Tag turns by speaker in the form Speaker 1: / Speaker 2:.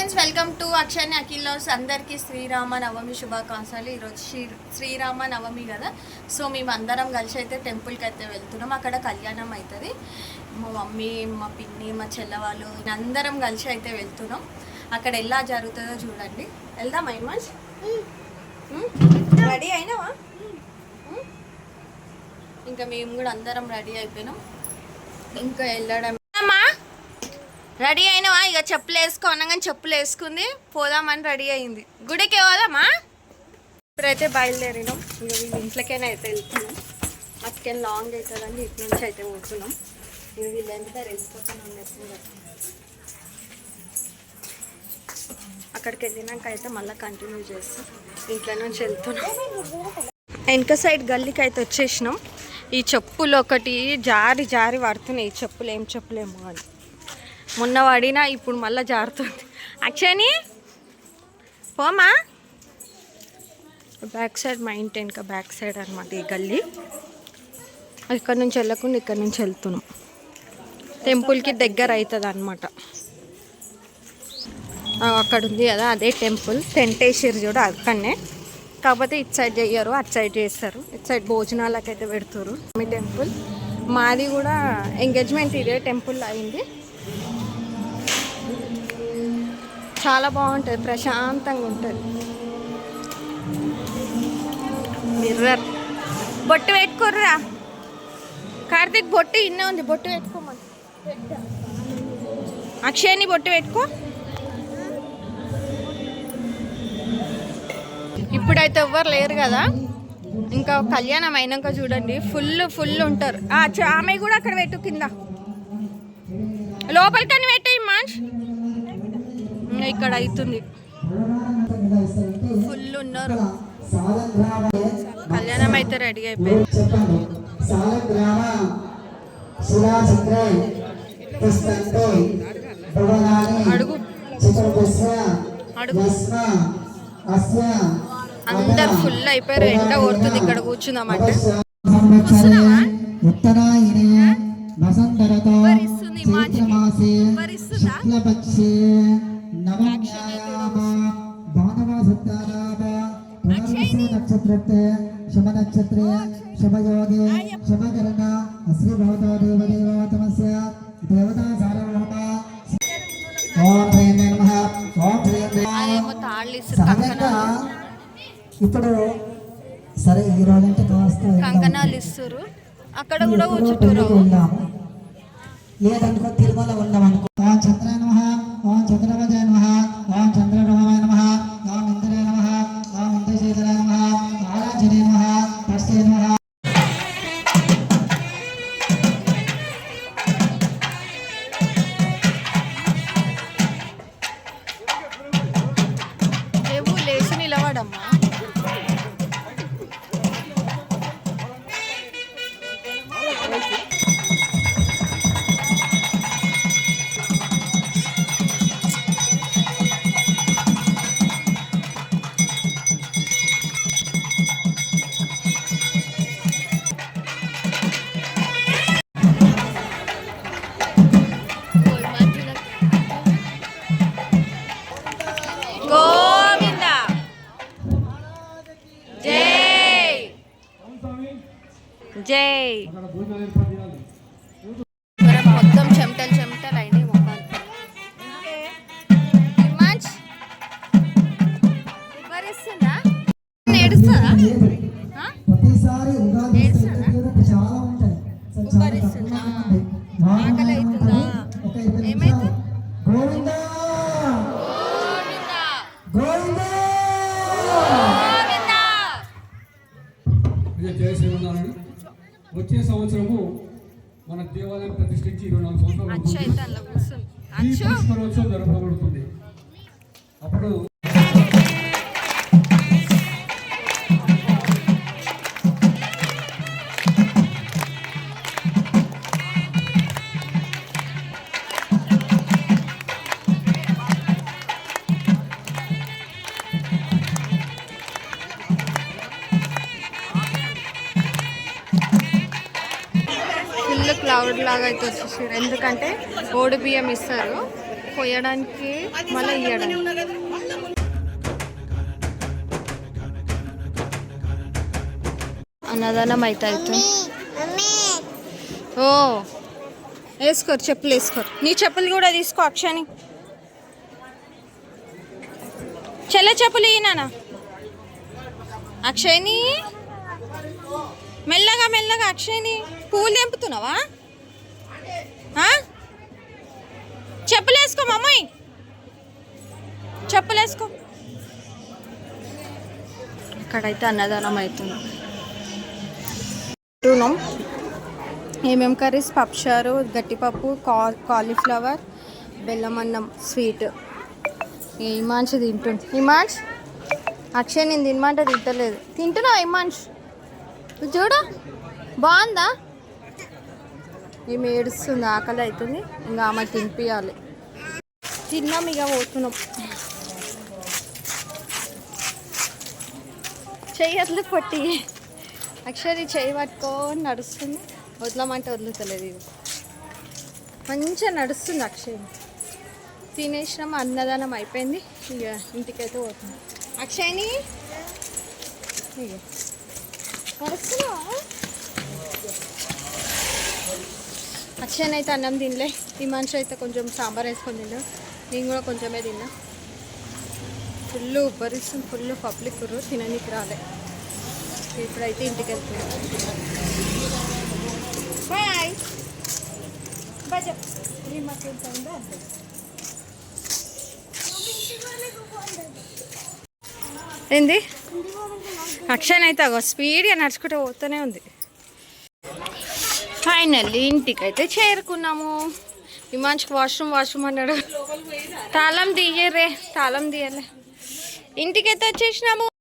Speaker 1: Friends, welcome to Akshay Akhil's. అందరికీ శ్రీరామ నవమి శుభాకాంక్షలు. ఈరోజు శ్రీరామ నవమి కదా, సో మేము అందరం కలిసి అయితే టెంపుల్కి అయితే వెళ్తున్నాం. అక్కడ కళ్యాణం అవుతుంది. మా మమ్మీ, మా పిన్ని, మా చెల్లవాళ్ళు అందరం కలిసి అయితే వెళ్తున్నాం. అక్కడ ఎలా జరుగుతుందో చూడండి. వెళ్దాం ఐమాజ్. రెడీ అయినావా? ఇంకా మేము కూడా అందరం రెడీ అయిపోయినాం. ఇంకా వెళ్ళడం. రెడీ అయినావా? ఇక చెప్పులు వేసుకో అనగానే చెప్పులు వేసుకుంది, పోదామని రెడీ అయింది. గుడికి పోదామా? ఇప్పుడైతే బయలుదేరినాం. ఇక వీళ్ళు ఇంట్లోకైనా అయితే వెళ్తున్నాం. అక్కడికి లాంగ్ అవుతుందండి, ఇటు నుంచి అయితే పోతున్నాం. ఇక వీళ్ళంతా వెళ్ళిపోతున్నాం. అక్కడికి వెళ్ళినాక అయితే మళ్ళీ కంటిన్యూ చేస్తాం. ఇంట్లో నుంచి వెళ్తున్నాం. వెనక సైడ్ గల్లీకి అయితే వచ్చేసినాం. ఈ చెప్పులు ఒకటి జారి జారి పడుతున్నాయి. ఈ చెప్పులు ఏం చెప్పులేమో అని మొన్న పడినా, ఇప్పుడు మళ్ళీ జారుతుంది. అక్షయని పోమా. బ్యాక్ సైడ్ మా ఇంటి వెనక బ్యాక్ సైడ్ అనమాట ఈ గల్లీ. ఇక్కడ నుంచి వెళ్ళకుండా ఇక్కడ నుంచి వెళ్తున్నాం. టెంపుల్కి దగ్గర అవుతుంది అనమాట. అక్కడ ఉంది కదా, అదే టెంపుల్. టెంట్ వేసారు చూడ, అక్కడనే. కాకపోతే ఇటు సైడ్ చెయ్యరు, అటు సైడ్ చేస్తారు. ఇటు సైడ్ భోజనాలకు అయితే పెడతారు. మీ టెంపుల్ మాది కూడా ఎంగేజ్మెంట్ ఇదే టెంపుల్ అయింది. చాలా బాగుంటుంది, ప్రశాంతంగా ఉంటుంది. మిర్రర్ బొట్టు పెట్టుకోర్రా కార్తీక్. బొట్టు ఇన్నే ఉంది, బొట్టు పెట్టుకోమని. అక్షయ్ని బొట్టు పెట్టుకో. ఇప్పుడైతే ఎవ్వరు లేరు కదా, ఇంకా కళ్యాణం అయినాక చూడండి ఫుల్ ఉంటారు. ఆమె కూడా అక్కడ పెట్టు, కింద లోపలికని పెట్టు. మాన్స్ ఇక్కడ అవుతుంది, ఫుల్ ఉన్నారు. కళ్యాణం అయితే రెడీ అయిపోయింది. అడుగు అడుగు. అందరు ఫుల్ అయిపోయారు. ఎండ కొడుతుంది. ఇక్కడ కూర్చుందామంటే
Speaker 2: నక్షత్రే శుభ నక్షత్రే శుభయోగే శుభకరణ అశ్రీ భవతో దేవదేవతమస్య దేవతా సార్వభౌమ. ఓం హ్రీం నమః. ఓం హ్రీం. సహజంగా ఇప్పుడు సరే ఈ రోజంటే కాస్త
Speaker 1: కంకణాలు ఇస్తారు. అక్కడ కూడా కూర్చుంటారు.
Speaker 2: లేదనుకో తిరుమల ఉన్నామనుకో. ఓం చంద్ర నమః. ఓం చంద్రవజయ నమః. ఓం చంద్రభవాయ నమః. ఓం ఇంద్రే నమః. ఓం ఇంద్రశేఖర నమః. ఆరాజనే నమః. తస్యై నమః.
Speaker 1: దేవు లేచి నిలవడమ్మా. జై. మొత్తం చెమటలు అయినాయి మొహాలు. ఏడుస్తుందా? ఏడుస్తుందా? ఆకలి అవుతుందా? ఏమైతుంది?
Speaker 3: వచ్చే సంవత్సరము మన దేవాలయం ప్రతిష్ఠించి 24 సంవత్సరాలు జరపబడుతుంది. అప్పుడు
Speaker 1: క్లౌడ్ లాగా అయితే వచ్చేసారు. ఎందుకంటే ఓడి బియ్యం ఇస్తారు. పోయడానికి మళ్ళీ ఇయ్యడానికి. అన్నదానం అయితే అవుతుంది. ఓ వేసుకోరు, చెప్పులు వేసుకోరు. నీ చెప్పులు కూడా తీసుకో అక్షని. చెల్ల చెప్పులు ఈయన అక్షయ్ని. మెల్లగా మెల్లగా అక్షయ్ని. పూలు తెంపుతున్నావా? చెప్పులు వేసుకో మమ్మీ, చెప్పులు వేసుకో. ఇక్కడైతే అన్నదానం అవుతుంది. ఏమేమి కర్రీస్? పప్పుచారు, గట్టిపప్పు, కాలీఫ్లవర్, బెల్లం అన్నం, స్వీట్. ఇమాంచ్ తింటుంది. ఇమాంచ్ అక్షయ్ నేను తినమంటే తింటలేదు. తింటున్నావు ఇమాంచ్? చూడు బాగుందా? ఏమి ఏడుస్తుంది, ఆకలి అవుతుంది. ఇంకా ఆమె తినిపించాలి. తిన్నాం, ఇక పోతున్నాం. చెయ్యి అట్లా పొట్టి అక్షరి చెయ్యి పట్టుకొని నడుస్తుంది. వదలమంటే వదులుతలేదు. ఇది మంచిగా నడుస్తుంది అక్షయ్. తినేసినాం, అన్నదానం అయిపోయింది. ఇక ఇంటికైతే పోతుంది. అక్షయ్ని ఇక నడుస్తున్నావా? అక్షయ్ అయితే అన్నం తినలే. ఈ మనిషి అయితే కొంచెం సాంబార్ వేసుకొని తిన్నా. నేను కూడా కొంచెమే తిన్నా. ఫుల్ ఉబ్బరిస్తుంది, ఫుల్ పబ్లిక్ తిననీకి రాలే. ఇప్పుడైతే ఇంటికి వెళ్తున్నాం. బాయ్ బాయ్ చెప్పు. ఏంది? అక్షయ్ అయితే స్పీడ్గా నడుచుకుంటూ పోతూనే ఉంది. ఫైనల్లీ ఇంటికైతే చేరుకున్నాము. హిమాంష్కి వాష్రూమ్ అన్నాడు. తాళం తీయరే, తాళం తీయలే. ఇంటికైతే వచ్చేసినాము.